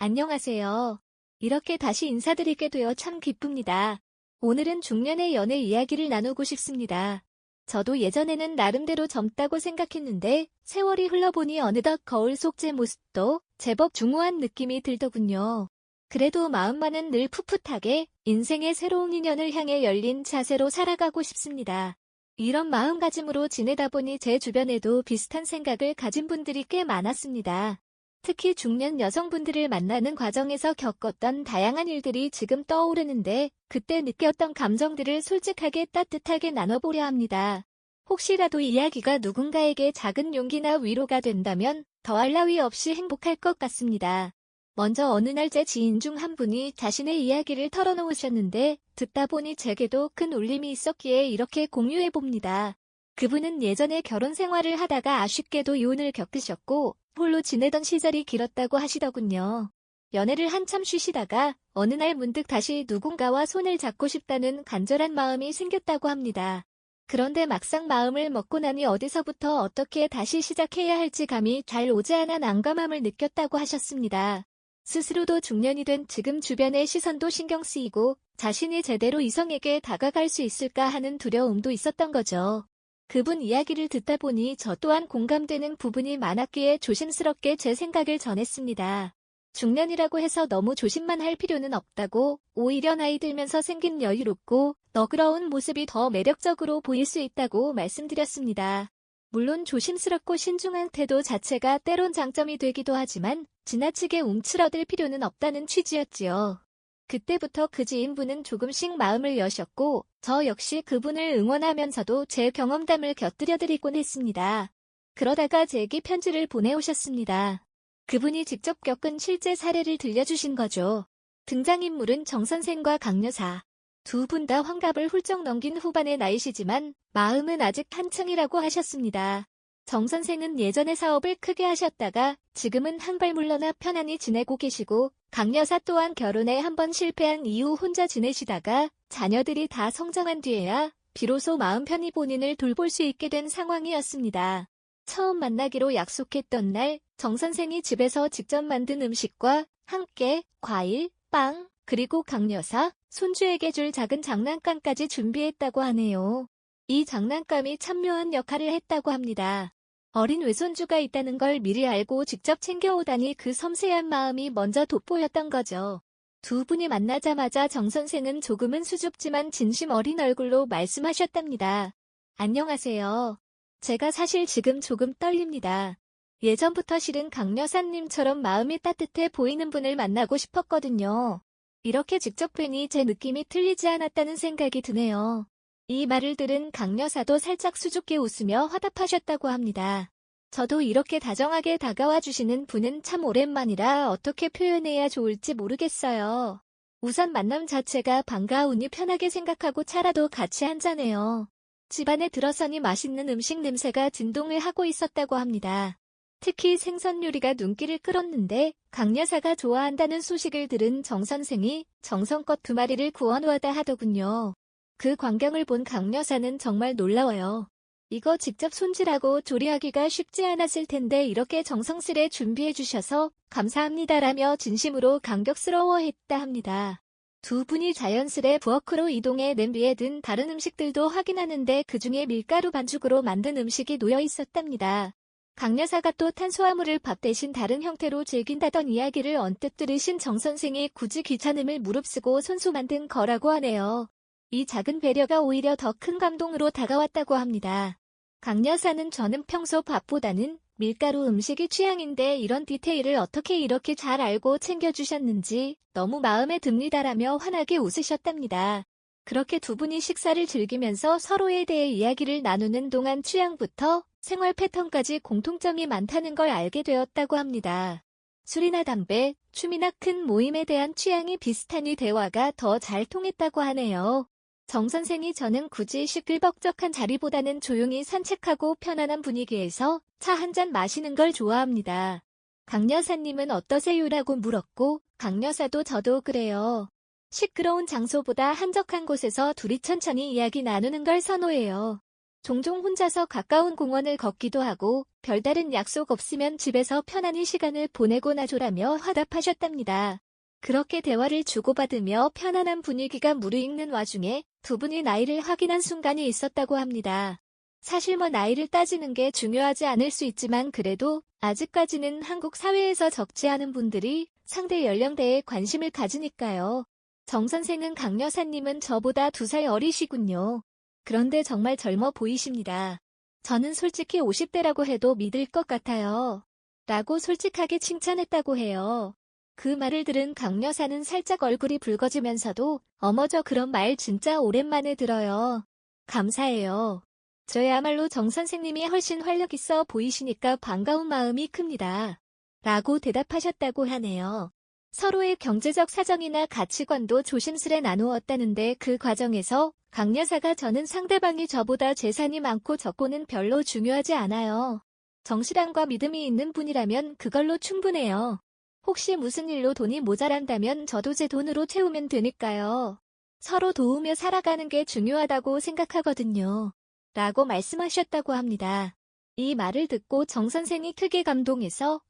안녕하세요. 이렇게 다시 인사드리게 되어 참 기쁩니다. 오늘은 중년의 연애 이야기를 나누고 싶습니다. 저도 예전에는 나름대로 젊다고 생각했는데 세월이 흘러보니 어느덧 거울 속 제 모습도 제법 중후한 느낌이 들더군요. 그래도 마음만은 늘 풋풋하게 인생의 새로운 인연을 향해 열린 자세로 살아가고 싶습니다. 이런 마음가짐으로 지내다 보니 제 주변에도 비슷한 생각을 가진 분들이 꽤 많았습니다. 특히 중년 여성분들을 만나는 과정에서 겪었던 다양한 일들이 지금 떠오르는데 그때 느꼈던 감정들을 솔직하게 따뜻하게 나눠보려 합니다. 혹시라도 이야기가 누군가에게 작은 용기나 위로가 된다면 더할 나위 없이 행복할 것 같습니다. 먼저 어느 날 제 지인 중 한 분이 자신의 이야기를 털어놓으셨는데 듣다 보니 제게도 큰 울림이 있었기에 이렇게 공유해봅니다. 그분은 예전에 결혼 생활을 하다가 아쉽게도 이혼을 겪으셨고 홀로 지내던 시절이 길었다고 하시더군요. 연애를 한참 쉬시다가 어느 날 문득 다시 누군가와 손을 잡고 싶다는 간절한 마음이 생겼다고 합니다. 그런데 막상 마음을 먹고 나니 어디서부터 어떻게 다시 시작해야 할지 감이 잘 오지 않아 난감함을 느꼈다고 하셨습니다. 스스로도 중년이 된 지금 주변의 시선도 신경 쓰이고 자신이 제대로 이성에게 다가갈 수 있을까 하는 두려움도 있었던 거죠. 그분 이야기를 듣다 보니 저 또한 공감되는 부분이 많았기에 조심스럽게 제 생각을 전했습니다. 중년이라고 해서 너무 조심만 할 필요는 없다고, 오히려 나이 들면서 생긴 여유롭고 너그러운 모습이 더 매력적으로 보일 수 있다고 말씀드렸습니다. 물론 조심스럽고 신중한 태도 자체가 때론 장점이 되기도 하지만 지나치게 움츠러들 필요는 없다는 취지였지요. 그때부터 그 지인분은 조금씩 마음을 여셨고 저 역시 그분을 응원하면서도 제 경험담을 곁들여드리곤 했습니다. 그러다가 제게 편지를 보내오셨습니다. 그분이 직접 겪은 실제 사례를 들려주신 거죠. 등장인물은 정 선생과 강 여사. 두 분 다 환갑을 훌쩍 넘긴 후반의 나이시지만 마음은 아직 한층이라고 하셨습니다. 정 선생은 예전에 사업을 크게 하셨다가 지금은 한 발 물러나 편안히 지내고 계시고 강 여사 또한 결혼에 한 번 실패한 이후 혼자 지내시다가 자녀들이 다 성장한 뒤에야 비로소 마음 편히 본인을 돌볼 수 있게 된 상황이었습니다. 처음 만나기로 약속했던 날 정 선생이 집에서 직접 만든 음식과 함께 과일, 빵, 그리고 강 여사, 손주에게 줄 작은 장난감까지 준비했다고 하네요. 이 장난감이 참 묘한 역할을 했다고 합니다. 어린 외손주가 있다는 걸 미리 알고 직접 챙겨오다니 그 섬세한 마음이 먼저 돋보였던 거죠. 두 분이 만나자마자 정 선생은 조금은 수줍지만 진심 어린 얼굴로 말씀하셨답니다. 안녕하세요. 제가 사실 지금 조금 떨립니다. 예전부터 실은 강 여사님처럼 마음이 따뜻해 보이는 분을 만나고 싶었거든요. 이렇게 직접 뵈니 제 느낌이 틀리지 않았다는 생각이 드네요. 이 말을 들은 강 여사도 살짝 수줍게 웃으며 화답하셨다고 합니다. 저도 이렇게 다정하게 다가와 주시는 분은 참 오랜만이라 어떻게 표현해야 좋을지 모르겠어요. 우선 만남 자체가 반가우니 편하게 생각하고 차라도 같이 한잔해요. 집안에 들어서니 맛있는 음식 냄새가 진동을 하고 있었다고 합니다. 특히 생선 요리가 눈길을 끌었는데 강 여사가 좋아한다는 소식을 들은 정 선생이 정성껏 2마리를 구워놓았다 하더군요. 그 광경을 본 강 여사는 정말 놀라워요. 이거 직접 손질하고 조리하기가 쉽지 않았을 텐데 이렇게 정성스레 준비해 주셔서 감사합니다라며 진심으로 감격스러워했다 합니다. 두 분이 자연스레 부엌으로 이동해 냄비에 든 다른 음식들도 확인하는데 그중에 밀가루 반죽으로 만든 음식이 놓여 있었답니다. 강 여사가 또 탄수화물을 밥 대신 다른 형태로 즐긴다던 이야기를 언뜻 들으신 정 선생이 굳이 귀찮음을 무릅쓰고 손수 만든 거라고 하네요. 이 작은 배려가 오히려 더 큰 감동으로 다가왔다고 합니다. 강 여사는 저는 평소 밥보다는 밀가루 음식이 취향인데 이런 디테일을 어떻게 이렇게 잘 알고 챙겨주셨는지 너무 마음에 듭니다라며 환하게 웃으셨답니다. 그렇게 두 분이 식사를 즐기면서 서로에 대해 이야기를 나누는 동안 취향부터 생활 패턴까지 공통점이 많다는 걸 알게 되었다고 합니다. 술이나 담배, 춤이나 큰 모임에 대한 취향이 비슷하니 대화가 더 잘 통했다고 하네요. 정 선생이 저는 굳이 시끌벅적한 자리보다는 조용히 산책하고 편안한 분위기에서 차 한 잔 마시는 걸 좋아합니다. 강 여사님은 어떠세요라고 물었고 강 여사도 저도 그래요. 시끄러운 장소보다 한적한 곳에서 둘이 천천히 이야기 나누는 걸 선호해요. 종종 혼자서 가까운 공원을 걷기도 하고 별다른 약속 없으면 집에서 편안히 시간을 보내고 나조라며 화답하셨답니다. 그렇게 대화를 주고받으며 편안한 분위기가 무르익는 와중에 두 분이 나이를 확인한 순간이 있었다고 합니다. 사실 나이를 따지는 게 중요하지 않을 수 있지만 그래도 아직까지는 한국 사회에서 적지 않은 분들이 상대 연령대에 관심을 가지니까요. 정 선생은 강 여사님은 저보다 2살 어리시군요. 그런데 정말 젊어 보이십니다. 저는 솔직히 50대라고 해도 믿을 것 같아요. 라고 솔직하게 칭찬했다고 해요. 그 말을 들은 강 여사는 살짝 얼굴이 붉어지면서도 어머 저 그런 말 진짜 오랜만에 들어요. 감사해요. 저야말로 정 선생님이 훨씬 활력 있어 보이시니까 반가운 마음이 큽니다. 라고 대답하셨다고 하네요. 서로의 경제적 사정이나 가치관도 조심스레 나누었다는데 그 과정에서 강 여사가 저는 상대방이 저보다 재산이 많고 적고는 별로 중요하지 않아요. 정실함과 믿음이 있는 분이라면 그걸로 충분해요. 혹시 무슨 일로 돈이 모자란다면 저도 제 돈으로 채우면 되니까요. 서로 도우며 살아가는 게 중요하다고 생각하거든요. 라고 말씀하셨다고 합니다. 이 말을 듣고 정 선생이 크게 감동해서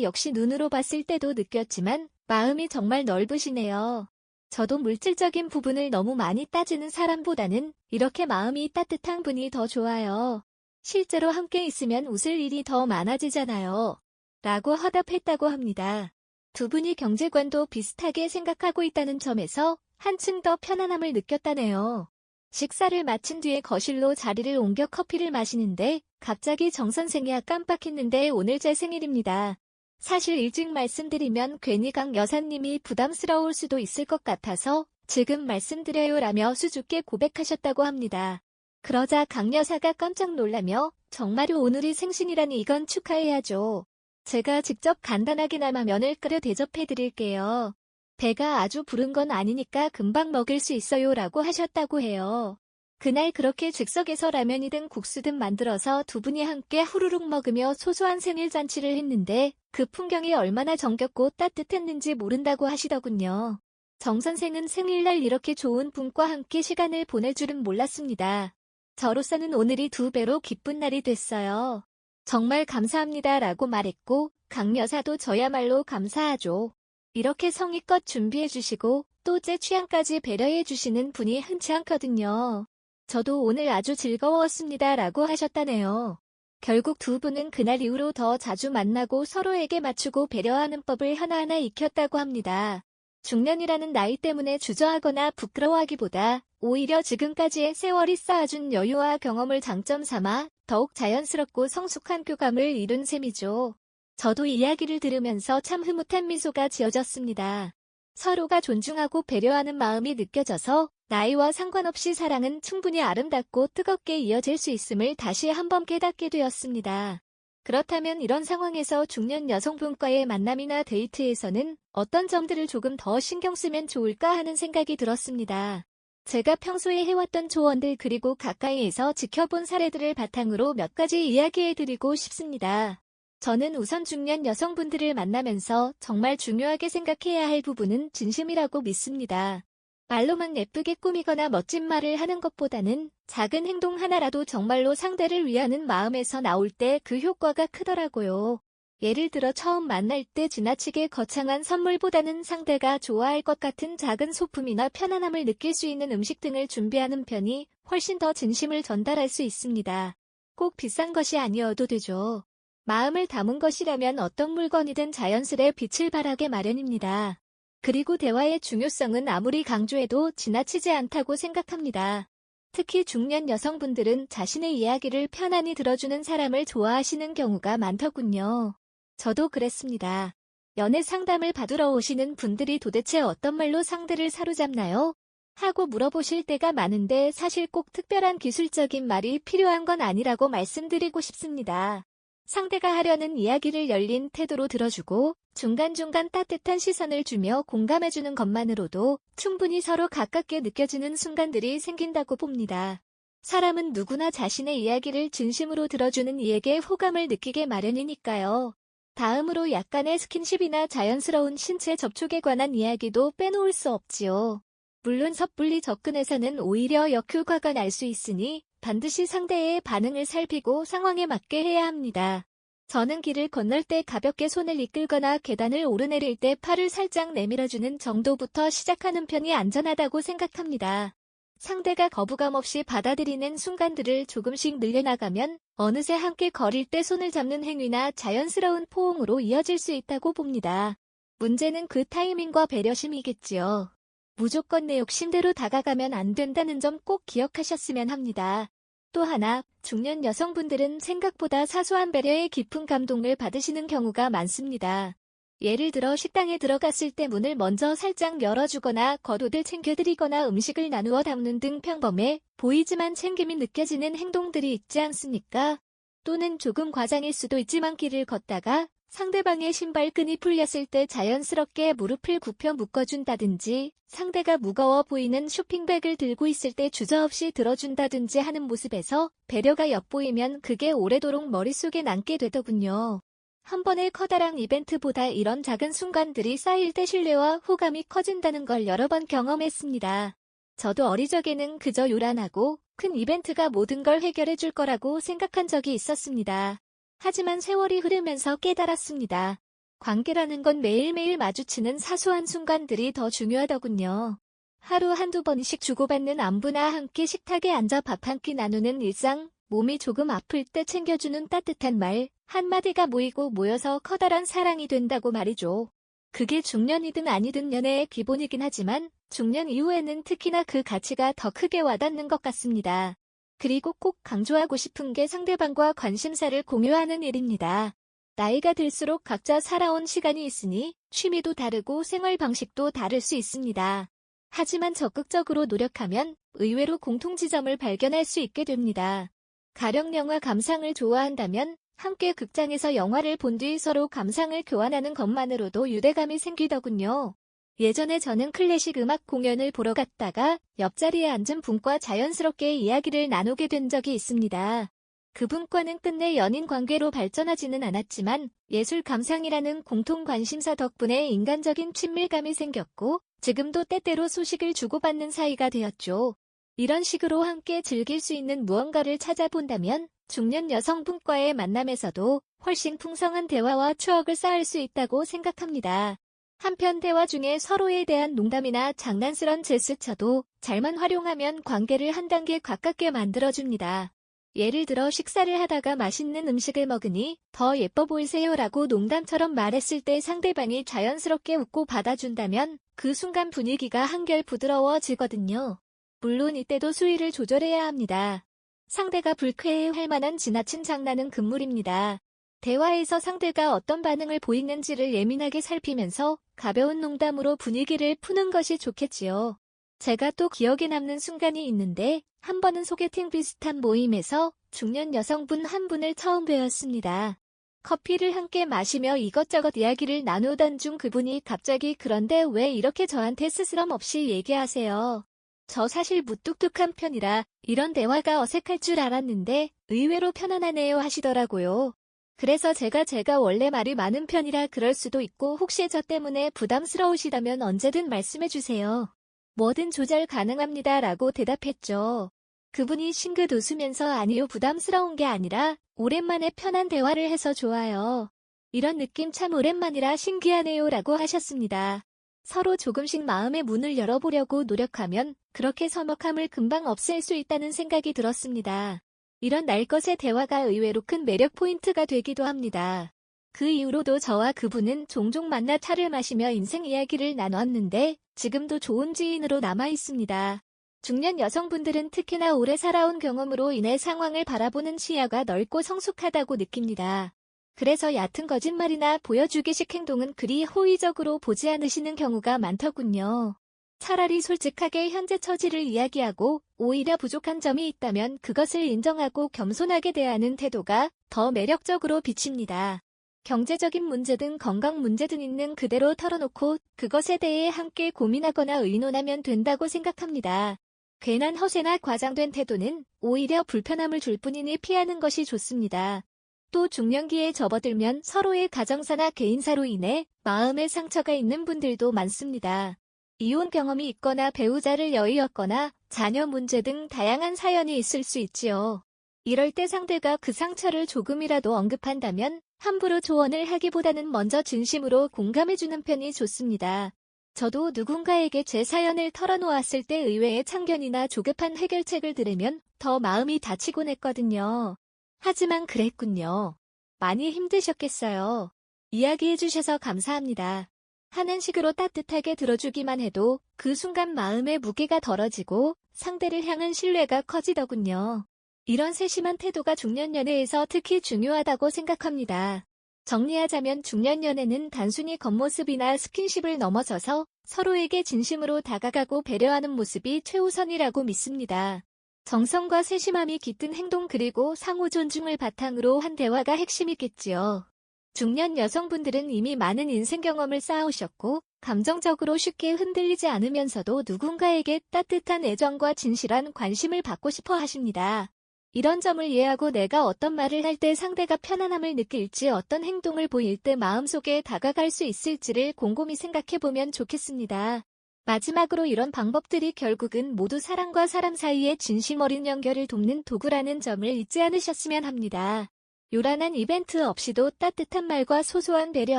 역시 눈으로 봤을 때도 느꼈지만 마음이 정말 넓으시네요. 저도 물질적인 부분을 너무 많이 따지는 사람보다는 이렇게 마음이 따뜻한 분이 더 좋아요. 실제로 함께 있으면 웃을 일이 더 많아지잖아요. 라고 화답했다고 합니다. 두 분이 경제관도 비슷하게 생각하고 있다는 점에서 한층 더 편안함을 느꼈다네요. 식사를 마친 뒤에 거실로 자리를 옮겨 커피를 마시는데 갑자기 정 선생이 깜빡했는데 오늘 제 생일입니다. 사실 일찍 말씀드리면 괜히 강 여사님이 부담스러울 수도 있을 것 같아서 지금 말씀드려요 라며 수줍게 고백하셨다고 합니다. 그러자 강 여사가 깜짝 놀라며 정말요 오늘이 생신이라니 이건 축하해야죠. 제가 직접 간단하게나마 면을 끓여 대접해드릴게요. 배가 아주 부른 건 아니니까 금방 먹을 수 있어요 라고 하셨다고 해요. 그날 그렇게 즉석에서 라면이든 국수든 만들어서 두 분이 함께 후루룩 먹으며 소소한 생일 잔치를 했는데 그 풍경이 얼마나 정겹고 따뜻했는지 모른다고 하시더군요. 정 선생은 생일날 이렇게 좋은 분과 함께 시간을 보낼 줄은 몰랐습니다. 저로서는 오늘이 2배로 기쁜 날이 됐어요. 정말 감사합니다 라고 말했고 강 여사도 저야말로 감사하죠. 이렇게 성의껏 준비해주시고 또 제 취향까지 배려해주시는 분이 흔치 않거든요. 저도 오늘 아주 즐거웠습니다 라고 하셨다네요. 결국 두 분은 그날 이후로 더 자주 만나고 서로에게 맞추고 배려하는 법을 하나하나 익혔다고 합니다. 중년이라는 나이 때문에 주저하거나 부끄러워하기보다 오히려 지금까지의 세월이 쌓아준 여유와 경험을 장점 삼아 더욱 자연스럽고 성숙한 교감을 이룬 셈이죠. 저도 이야기를 들으면서 참 흐뭇한 미소가 지어졌습니다. 서로가 존중하고 배려하는 마음이 느껴져서 나이와 상관없이 사랑은 충분히 아름답고 뜨겁게 이어질 수 있음을 다시 한번 깨닫게 되었습니다. 그렇다면 이런 상황에서 중년 여성분과의 만남이나 데이트에서는 어떤 점들을 조금 더 신경 쓰면 좋을까 하는 생각이 들었습니다. 제가 평소에 해왔던 조언들 그리고 가까이에서 지켜본 사례들을 바탕으로 몇 가지 이야기해드리고 싶습니다. 저는 우선 중년 여성분들을 만나면서 정말 중요하게 생각해야 할 부분은 진심이라고 믿습니다. 말로만 예쁘게 꾸미거나 멋진 말을 하는 것보다는 작은 행동 하나라도 정말로 상대를 위하는 마음에서 나올 때 그 효과가 크더라고요. 예를 들어 처음 만날 때 지나치게 거창한 선물보다는 상대가 좋아할 것 같은 작은 소품이나 편안함을 느낄 수 있는 음식 등을 준비하는 편이 훨씬 더 진심을 전달할 수 있습니다. 꼭 비싼 것이 아니어도 되죠. 마음을 담은 것이라면 어떤 물건이든 자연스레 빛을 발하게 마련입니다. 그리고 대화의 중요성은 아무리 강조해도 지나치지 않다고 생각합니다. 특히 중년 여성분들은 자신의 이야기를 편안히 들어주는 사람을 좋아하시는 경우가 많더군요. 저도 그랬습니다. 연애 상담을 받으러 오시는 분들이 도대체 어떤 말로 상대를 사로잡나요? 하고 물어보실 때가 많은데 사실 꼭 특별한 기술적인 말이 필요한 건 아니라고 말씀드리고 싶습니다. 상대가 하려는 이야기를 열린 태도로 들어주고 중간중간 따뜻한 시선을 주며 공감해주는 것만으로도 충분히 서로 가깝게 느껴지는 순간들이 생긴다고 봅니다. 사람은 누구나 자신의 이야기를 진심으로 들어주는 이에게 호감을 느끼게 마련이니까요. 다음으로 약간의 스킨십이나 자연스러운 신체 접촉에 관한 이야기도 빼놓을 수 없지요. 물론 섣불리 접근해서는 오히려 역효과가 날 수 있으니 반드시 상대의 반응을 살피고 상황에 맞게 해야 합니다. 저는 길을 건널 때 가볍게 손을 이끌거나 계단을 오르내릴 때 팔을 살짝 내밀어주는 정도부터 시작하는 편이 안전하다고 생각합니다. 상대가 거부감 없이 받아들이는 순간들을 조금씩 늘려나가면 어느새 함께 걸을 때 손을 잡는 행위나 자연스러운 포옹으로 이어질 수 있다고 봅니다. 문제는 그 타이밍과 배려심이겠지요. 무조건 내 욕심대로 다가가면 안 된다는 점 꼭 기억하셨으면 합니다. 또 하나, 중년 여성분들은 생각보다 사소한 배려에 깊은 감동을 받으시는 경우가 많습니다. 예를 들어 식당에 들어갔을 때 문을 먼저 살짝 열어주거나 겉옷을 챙겨드리거나 음식을 나누어 담는 등 평범해 보이지만 챙김이 느껴지는 행동들이 있지 않습니까? 또는 조금 과장일 수도 있지만 길을 걷다가 상대방의 신발끈이 풀렸을 때 자연스럽게 무릎을 굽혀 묶어준다든지 상대가 무거워 보이는 쇼핑백을 들고 있을 때 주저없이 들어준다든지 하는 모습에서 배려가 엿보이면 그게 오래도록 머릿속에 남게 되더군요. 한 번의 커다란 이벤트보다 이런 작은 순간들이 쌓일 때 신뢰와 호감이 커진다는 걸 여러 번 경험했습니다. 저도 어리적에는 그저 요란하고 큰 이벤트가 모든 걸 해결해 줄 거라고 생각한 적이 있었습니다. 하지만 세월이 흐르면서 깨달았습니다. 관계라는 건 매일매일 마주치는 사소한 순간들이 더 중요하더군요. 하루 한두 번씩 주고받는 안부나 함께 식탁에 앉아 밥 한 끼 나누는 일상, 몸이 조금 아플 때 챙겨주는 따뜻한 말, 한마디가 모이고 모여서 커다란 사랑이 된다고 말이죠. 그게 중년이든 아니든 연애의 기본이긴 하지만 중년 이후에는 특히나 그 가치가 더 크게 와닿는 것 같습니다. 그리고 꼭 강조하고 싶은 게 상대방과 관심사를 공유하는 일입니다. 나이가 들수록 각자 살아온 시간이 있으니 취미도 다르고 생활 방식도 다를 수 있습니다. 하지만 적극적으로 노력하면 의외로 공통지점을 발견할 수 있게 됩니다. 가령 영화 감상을 좋아한다면 함께 극장에서 영화를 본 뒤 서로 감상을 교환하는 것만으로도 유대감이 생기더군요. 예전에 저는 클래식 음악 공연을 보러 갔다가 옆자리에 앉은 분과 자연스럽게 이야기를 나누게 된 적이 있습니다. 그분과는 끝내 연인 관계로 발전하지는 않았지만 예술 감상이라는 공통 관심사 덕분에 인간적인 친밀감이 생겼고 지금도 때때로 소식을 주고받는 사이가 되었죠. 이런 식으로 함께 즐길 수 있는 무언가를 찾아본다면 중년 여성분과의 만남에서도 훨씬 풍성한 대화와 추억을 쌓을 수 있다고 생각합니다. 한편 대화 중에 서로에 대한 농담이나 장난스런 제스처도 잘만 활용하면 관계를 한 단계 가깝게 만들어줍니다. 예를 들어 식사를 하다가 맛있는 음식을 먹으니 더 예뻐 보이세요라고 농담처럼 말했을 때 상대방이 자연스럽게 웃고 받아준다면 그 순간 분위기가 한결 부드러워지거든요. 물론 이때도 수위를 조절해야 합니다. 상대가 불쾌해할 만한 지나친 장난은 금물입니다. 대화에서 상대가 어떤 반응을 보이는지를 예민하게 살피면서 가벼운 농담으로 분위기를 푸는 것이 좋겠지요. 제가 또 기억에 남는 순간이 있는데 한 번은 소개팅 비슷한 모임에서 중년 여성분 한 분을 처음 뵈었습니다. 커피를 함께 마시며 이것저것 이야기를 나누던 중 그분이 갑자기 "그런데 왜 이렇게 저한테 스스럼 없이 얘기하세요? 저 사실 무뚝뚝한 편이라 이런 대화가 어색할 줄 알았는데 의외로 편안하네요" 하시더라고요. 그래서 제가 원래 말이 많은 편이라 그럴 수도 있고 혹시 저 때문에 부담스러우시다면 언제든 말씀해주세요. 뭐든 조절 가능합니다 라고 대답했죠. 그분이 싱긋 웃으면서 "아니요, 부담스러운 게 아니라 오랜만에 편한 대화를 해서 좋아요. 이런 느낌 참 오랜만이라 신기하네요 라고 하셨습니다. 서로 조금씩 마음의 문을 열어보려고 노력하면 그렇게 서먹함을 금방 없앨 수 있다는 생각이 들었습니다. 이런 날것의 대화가 의외로 큰 매력 포인트가 되기도 합니다. 그 이후로도 저와 그분은 종종 만나 차를 마시며 인생 이야기를 나눴는데 지금도 좋은 지인으로 남아 있습니다. 중년 여성분들은 특히나 오래 살아온 경험으로 인해 상황을 바라보는 시야가 넓고 성숙하다고 느낍니다. 그래서 얕은 거짓말이나 보여주기식 행동은 그리 호의적으로 보지 않으시는 경우가 많더군요. 차라리 솔직하게 현재 처지를 이야기하고 오히려 부족한 점이 있다면 그것을 인정하고 겸손하게 대하는 태도가 더 매력적으로 비칩니다. 경제적인 문제든 건강 문제든 있는 그대로 털어놓고 그것에 대해 함께 고민하거나 의논하면 된다고 생각합니다. 괜한 허세나 과장된 태도는 오히려 불편함을 줄 뿐이니 피하는 것이 좋습니다. 또 중년기에 접어들면 서로의 가정사나 개인사로 인해 마음의 상처가 있는 분들도 많습니다. 이혼 경험이 있거나 배우자를 여의었거나 자녀 문제 등 다양한 사연이 있을 수 있지요. 이럴 때 상대가 그 상처를 조금이라도 언급한다면 함부로 조언을 하기보다는 먼저 진심으로 공감해주는 편이 좋습니다. 저도 누군가에게 제 사연을 털어놓았을 때 의외의 참견이나 조급한 해결책을 들으면 더 마음이 다치곤 했거든요. 하지만 그랬군요. 많이 힘드셨겠어요. 이야기해주셔서 감사합니다. 하는 식으로 따뜻하게 들어주기만 해도 그 순간 마음의 무게가 덜어지고 상대를 향한 신뢰가 커지더군요. 이런 세심한 태도가 중년 연애에서 특히 중요하다고 생각합니다. 정리하자면 중년 연애는 단순히 겉모습이나 스킨십을 넘어서서 서로에게 진심으로 다가가고 배려하는 모습이 최우선이라고 믿습니다. 정성과 세심함이 깃든 행동 그리고 상호 존중을 바탕으로 한 대화가 핵심이겠지요. 중년 여성분들은 이미 많은 인생 경험을 쌓아오셨고 감정적으로 쉽게 흔들리지 않으면서도 누군가에게 따뜻한 애정과 진실한 관심을 받고 싶어 하십니다. 이런 점을 이해하고 내가 어떤 말을 할 때 상대가 편안함을 느낄지 어떤 행동을 보일 때 마음속에 다가갈 수 있을지를 곰곰이 생각해보면 좋겠습니다. 마지막으로 이런 방법들이 결국은 모두 사람과 사람 사이의 진심 어린 연결을 돕는 도구라는 점을 잊지 않으셨으면 합니다. 요란한 이벤트 없이도 따뜻한 말과 소소한 배려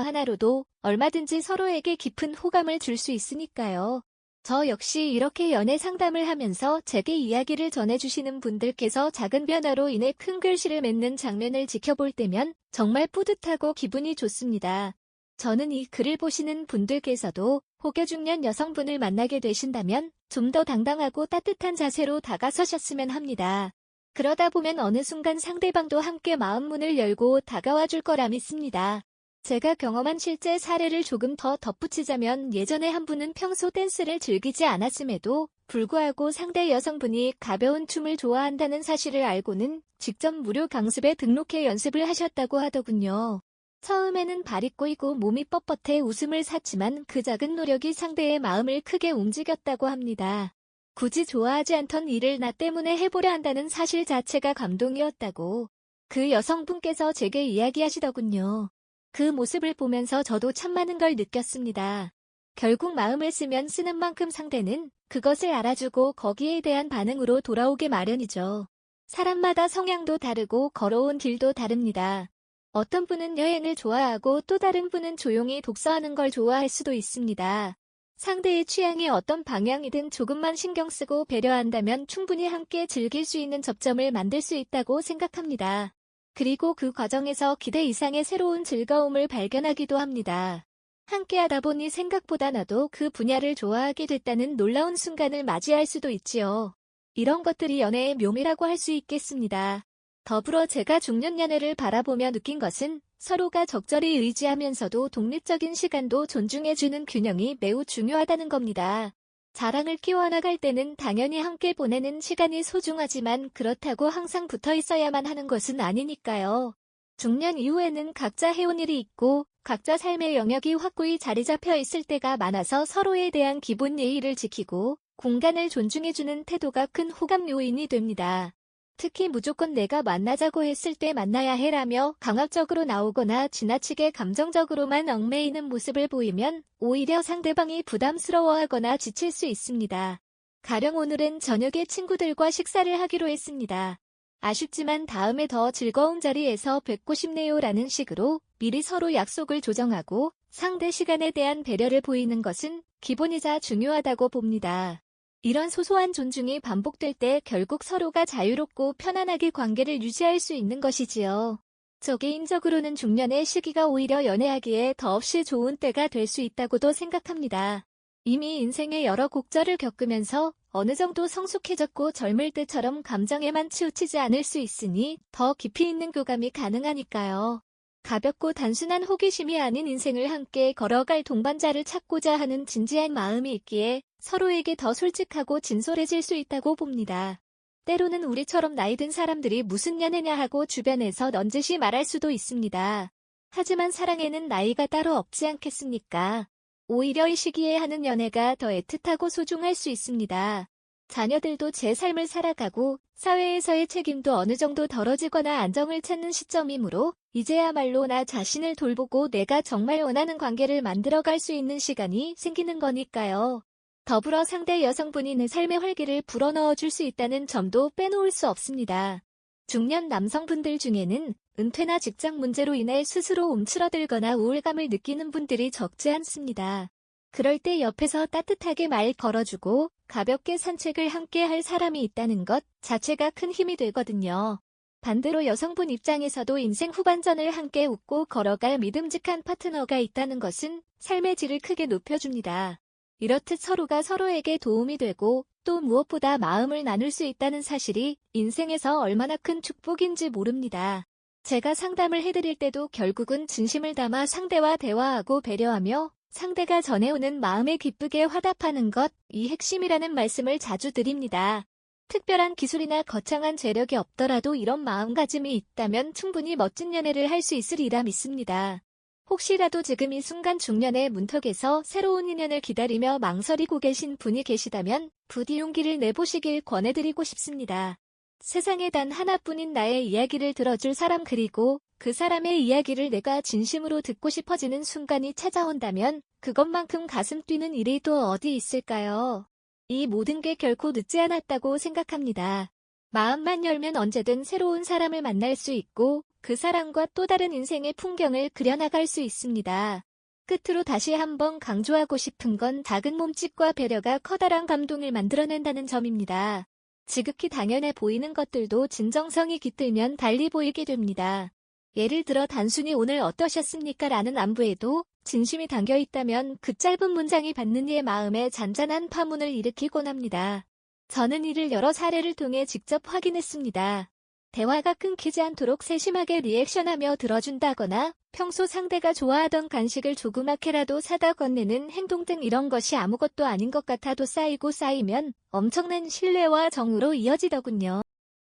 하나로도 얼마든지 서로에게 깊은 호감을 줄 수 있으니까요. 저 역시 이렇게 연애 상담을 하면서 제게 이야기를 전해주시는 분들께서 작은 변화로 인해 큰 결실을 맺는 장면을 지켜볼 때면 정말 뿌듯하고 기분이 좋습니다. 저는 이 글을 보시는 분들께서도 혹여 중년 여성분을 만나게 되신다면 좀 더 당당하고 따뜻한 자세로 다가서셨으면 합니다. 그러다 보면 어느 순간 상대방도 함께 마음 문을 열고 다가와 줄 거라 믿습니다. 제가 경험한 실제 사례를 조금 더 덧붙이자면 예전에 한 분은 평소 댄스를 즐기지 않았음에도 불구하고 상대 여성분이 가벼운 춤을 좋아한다는 사실을 알고는 직접 무료 강습에 등록해 연습을 하셨다고 하더군요. 처음에는 발이 꼬이고 몸이 뻣뻣해 웃음을 샀지만 그 작은 노력이 상대의 마음을 크게 움직였다고 합니다. 굳이 좋아하지 않던 일을 나 때문에 해보려 한다는 사실 자체가 감동이었다고 그 여성분께서 제게 이야기하시더군요. 그 모습을 보면서 저도 참 많은 걸 느꼈습니다. 결국 마음을 쓰면 쓰는 만큼 상대는 그것을 알아주고 거기에 대한 반응으로 돌아오게 마련이죠. 사람마다 성향도 다르고 걸어온 길도 다릅니다. 어떤 분은 여행을 좋아하고 또 다른 분은 조용히 독서하는 걸 좋아할 수도 있습니다. 상대의 취향이 어떤 방향이든 조금만 신경 쓰고 배려한다면 충분히 함께 즐길 수 있는 접점을 만들 수 있다고 생각합니다. 그리고 그 과정에서 기대 이상의 새로운 즐거움을 발견하기도 합니다. 함께하다 보니 생각보다 나도 그 분야를 좋아하게 됐다는 놀라운 순간을 맞이할 수도 있지요. 이런 것들이 연애의 묘미라고 할 수 있겠습니다. 더불어 제가 중년 연애를 바라보며 느낀 것은 서로가 적절히 의지하면서도 독립적인 시간도 존중해주는 균형이 매우 중요하다는 겁니다. 자랑을 키워나갈 때는 당연히 함께 보내는 시간이 소중하지만 그렇다고 항상 붙어 있어야만 하는 것은 아니니까요. 중년 이후에는 각자 해온 일이 있고 각자 삶의 영역이 확고히 자리 잡혀 있을 때가 많아서 서로에 대한 기본 예의를 지키고 공간을 존중해주는 태도가 큰 호감 요인이 됩니다. 특히 무조건 내가 만나자고 했을 때 만나야 해라며 강압적으로 나오거나 지나치게 감정적으로만 얽매이는 모습을 보이면 오히려 상대방이 부담스러워하거나 지칠 수 있습니다. 가령 오늘은 저녁에 친구들과 식사를 하기로 했습니다. 아쉽지만 다음에 더 즐거운 자리에서 뵙고 싶네요 라는 식으로 미리 서로 약속을 조정하고 상대 시간에 대한 배려를 보이는 것은 기본이자 중요하다고 봅니다. 이런 소소한 존중이 반복될 때 결국 서로가 자유롭고 편안하게 관계를 유지할 수 있는 것이지요. 저 개인적으로는 중년의 시기가 오히려 연애하기에 더없이 좋은 때가 될 수 있다고도 생각합니다. 이미 인생의 여러 곡절을 겪으면서 어느 정도 성숙해졌고 젊을 때처럼 감정에만 치우치지 않을 수 있으니 더 깊이 있는 교감이 가능하니까요. 가볍고 단순한 호기심이 아닌 인생을 함께 걸어갈 동반자를 찾고자 하는 진지한 마음이 있기에 서로에게 더 솔직하고 진솔해질 수 있다고 봅니다. 때로는 우리처럼 나이 든 사람들이 무슨 연애냐 하고 주변에서 넌지시 말할 수도 있습니다. 하지만 사랑에는 나이가 따로 없지 않겠습니까? 오히려 이 시기에 하는 연애가 더 애틋하고 소중할 수 있습니다. 자녀들도 제 삶을 살아가고 사회에서의 책임도 어느 정도 덜어지거나 안정을 찾는 시점이므로 이제야말로 나 자신을 돌보고 내가 정말 원하는 관계를 만들어갈 수 있는 시간이 생기는 거니까요. 더불어 상대 여성분이 내 삶의 활기를 불어넣어 줄 수 있다는 점도 빼놓을 수 없습니다. 중년 남성분들 중에는 은퇴나 직장 문제로 인해 스스로 움츠러들거나 우울감을 느끼는 분들이 적지 않습니다. 그럴 때 옆에서 따뜻하게 말 걸어주고 가볍게 산책을 함께 할 사람이 있다는 것 자체가 큰 힘이 되거든요. 반대로 여성분 입장에서도 인생 후반전을 함께 웃고 걸어갈 믿음직한 파트너가 있다는 것은 삶의 질을 크게 높여줍니다. 이렇듯 서로가 서로에게 도움이 되고 또 무엇보다 마음을 나눌 수 있다는 사실이 인생에서 얼마나 큰 축복인지 모릅니다. 제가 상담을 해드릴 때도 결국은 진심을 담아 상대와 대화하고 배려하며 상대가 전해오는 마음에 기쁘게 화답하는 것, 이 핵심이라는 말씀을 자주 드립니다. 특별한 기술이나 거창한 재력이 없더라도 이런 마음가짐이 있다면 충분히 멋진 연애를 할 수 있으리라 믿습니다. 혹시라도 지금 이 순간 중년의 문턱에서 새로운 인연을 기다리며 망설이고 계신 분이 계시다면 부디 용기를 내보시길 권해드리고 싶습니다. 세상에 단 하나뿐인 나의 이야기를 들어줄 사람 그리고 그 사람의 이야기를 내가 진심으로 듣고 싶어지는 순간이 찾아온다면 그것만큼 가슴 뛰는 일이 또 어디 있을까요? 이 모든 게 결코 늦지 않았다고 생각합니다. 마음만 열면 언제든 새로운 사람을 만날 수 있고 그 사람과 또 다른 인생의 풍경을 그려나갈 수 있습니다. 끝으로 다시 한번 강조하고 싶은 건 작은 몸짓과 배려가 커다란 감동을 만들어낸다는 점입니다. 지극히 당연해 보이는 것들도 진정성이 깃들면 달리 보이게 됩니다. 예를 들어 단순히 오늘 어떠셨습니까? 라는 안부에도 진심이 담겨 있다면 그 짧은 문장이 받는 이의 마음에 잔잔한 파문을 일으키곤 합니다. 저는 이를 여러 사례를 통해 직접 확인했습니다. 대화가 끊기지 않도록 세심하게 리액션하며 들어준다거나 평소 상대가 좋아하던 간식을 조그맣게라도 사다 건네는 행동 등 이런 것이 아무것도 아닌 것 같아도 쌓이고 쌓이면 엄청난 신뢰와 정으로 이어지더군요.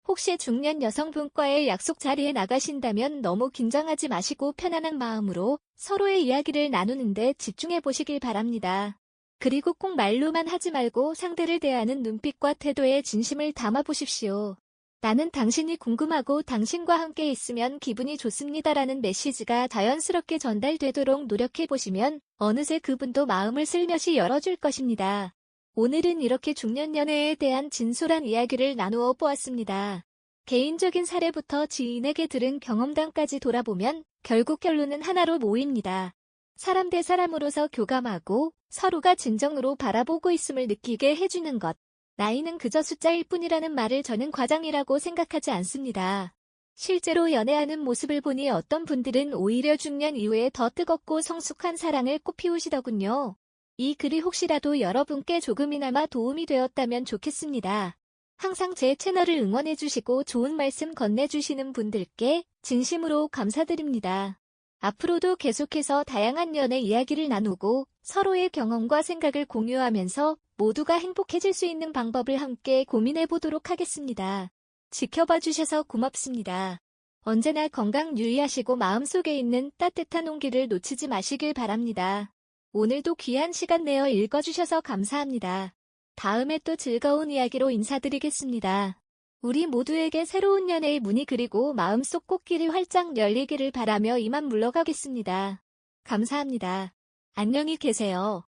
혹시 중년 여성분과의 약속 자리에 나가신다면 너무 긴장하지 마시고 편안한 마음으로 서로의 이야기를 나누는데 집중해 보시길 바랍니다. 그리고 꼭 말로만 하지 말고 상대를 대하는 눈빛과 태도에 진심을 담아 보십시오. 나는 당신이 궁금하고 당신과 함께 있으면 기분이 좋습니다라는 메시지가 자연스럽게 전달되도록 노력해보시면 어느새 그분도 마음을 슬며시 열어줄 것입니다. 오늘은 이렇게 중년 연애에 대한 진솔한 이야기를 나누어 보았습니다. 개인적인 사례부터 지인에게 들은 경험담까지 돌아보면 결국 결론은 하나로 모입니다. 사람 대 사람으로서 교감하고 서로가 진정으로 바라보고 있음을 느끼게 해주는 것. 나이는 그저 숫자일 뿐이라는 말을 저는 과장이라고 생각하지 않습니다. 실제로 연애하는 모습을 보니 어떤 분들은 오히려 중년 이후에 더 뜨겁고 성숙한 사랑을 꽃피우시더군요. 이 글이 혹시라도 여러분께 조금이나마 도움이 되었다면 좋겠습니다. 항상 제 채널을 응원해주시고 좋은 말씀 건네주시는 분들께 진심으로 감사드립니다. 앞으로도 계속해서 다양한 연애 이야기를 나누고 서로의 경험과 생각을 공유하면서 모두가 행복해질 수 있는 방법을 함께 고민해보도록 하겠습니다. 지켜봐 주셔서 고맙습니다. 언제나 건강 유의하시고 마음속에 있는 따뜻한 온기를 놓치지 마시길 바랍니다. 오늘도 귀한 시간 내어 읽어주셔서 감사합니다. 다음에 또 즐거운 이야기로 인사드리겠습니다. 우리 모두에게 새로운 연애의 문이 그리고 마음속 꽃길이 활짝 열리기를 바라며 이만 물러가겠습니다. 감사합니다. 안녕히 계세요.